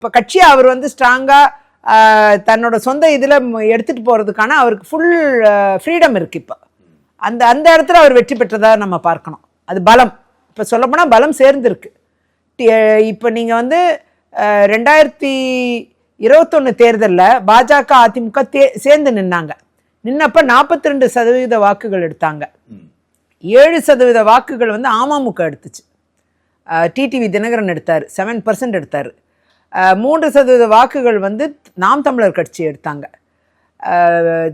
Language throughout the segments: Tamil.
இப்போ கட்சியை அவர் வந்து ஸ்ட்ராங்காக தன்னோட சொந்த இதில் எடுத்துகிட்டு போகிறதுக்கான அவருக்கு ஃபுல் ஃப்ரீடம் இருக்குது. இப்போ அந்த அந்த இடத்துல அவர் வெற்றி பெற்றதாக நம்ம பார்க்கணும். அது பலம். இப்போ சொல்லப்போனால் பலம் சேர்ந்துருக்கு. இப்போ நீங்கள் வந்து 2021 தேர்தலில் பாஜக அதிமுக சேர்ந்து நின்னப்ப 42% வாக்குகள் எடுத்தாங்க. 7% வாக்குகள் வந்து அமமுக எடுத்துச்சு. டிடிவி தினகரன் எடுத்தார், 7% எடுத்தார். 3% வாக்குகள் வந்து நாம் தமிழர் கட்சி எடுத்தாங்க.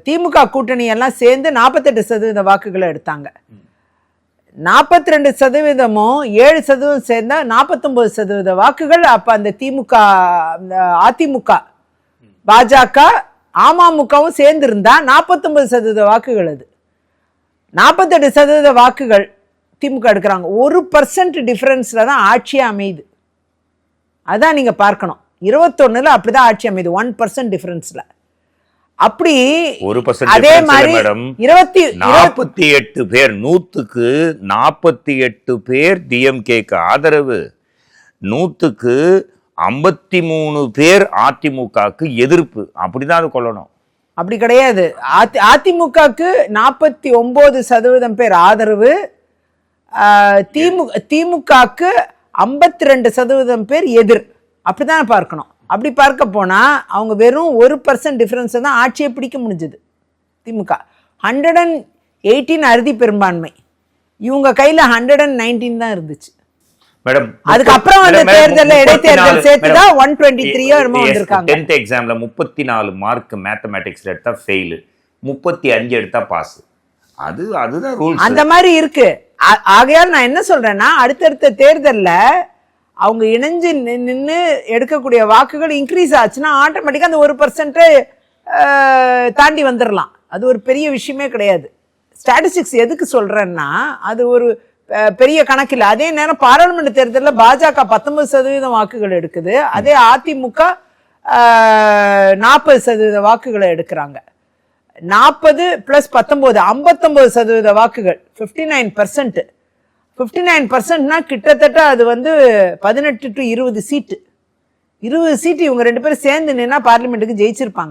திமுக கூட்டணி எல்லாம் சேர்ந்து 48% வாக்குகளை எடுத்தாங்க. 42%ம் 7% சேர்ந்தா 49% வாக்குகள். அப்ப அந்த திமுக, அதிமுக, பாஜக, அமமுகவும் சேர்ந்து இருந்தா 49% வாக்குகள். அது 48% வாக்குகள் திமுக எடுக்கிறாங்க. 1% டிஃபரன்ஸ்ல தான் ஆட்சியே அமையுது. அதான் நீங்க பார்க்கணும். 21ல அப்படிதான் ஆட்சி அமையுது, 1% டிஃபரன்ஸ்ல. அப்படி 1% அதே மாதிரி 48 பேர், 100க்கு 48 பேர் டிஎம்கேக்கு ஆதரவு, 100க்கு 53 பேர் அதிமுகக்கு எதிர்ப்பு. அப்படிதான் அது கொள்ளணும். அப்படி கிடையாது. அதிமுகக்கு 49% பேர் ஆதரவு, திமுகக்கு 52% பேர் எதிர். அப்படிதான் பார்க்கணும். அப்படி பார்க்க போனா அவங்க வெறும் 1% டிஃபரன்ஸ் தான் ஆட்சியை பிடிக்க முடிஞ்சது. திமுக 118 அறுதி பெரும்பான்மை, இவங்க கையில 119 தான் இருந்துச்சு. மேடம், அதுக்கப்புறம் வந்து தேர்தல், இடைத்தேர்தல் சேர்த்துதான் 123 வந்திருக்காங்க. 10th எக்ஸாம்ல 34 மார்க் மேத்தமேட்டிக்ஸ்ல எடுத்தா ஃபெயில், 35 எடுத்தா பாஸ். அதுதான் ரூல்ஸ். அந்த மாதிரி இருக்கு. ஆகையால் நான் என்ன சொல்றேன்னா, அடுத்தடுத்த தேர்தல்ல அவங்க இணைஞ்சு நின்று எடுக்கக்கூடிய வாக்குகள் இன்க்ரீஸ் ஆச்சுன்னா ஆட்டோமேட்டிக்கா அந்த 1% தாண்டி வந்துடலாம். அது ஒரு பெரிய விஷயமே கிடையாது. ஸ்டாட்டிஸ்டிக்ஸ் எதுக்கு சொல்றேன்னா, அது ஒரு பெரிய கணக்கில். அதே நேரம் பாராளுமன்ற தேர்தலில் பாஜக 19% வாக்குகள் எடுக்குது, அதே அதிமுக 40% வாக்குகளை எடுக்கிறாங்க. 40 + 19 59% வாக்குகள், 59%. 59%னா கிட்டத்தட்ட அது வந்து 18 to 20 சீட்டு. 20 சீட்டு இவங்க 2 பேரும் சேர்ந்து நின்னா பார்லிமெண்ட்டுக்கு ஜெயிச்சிருப்பாங்க.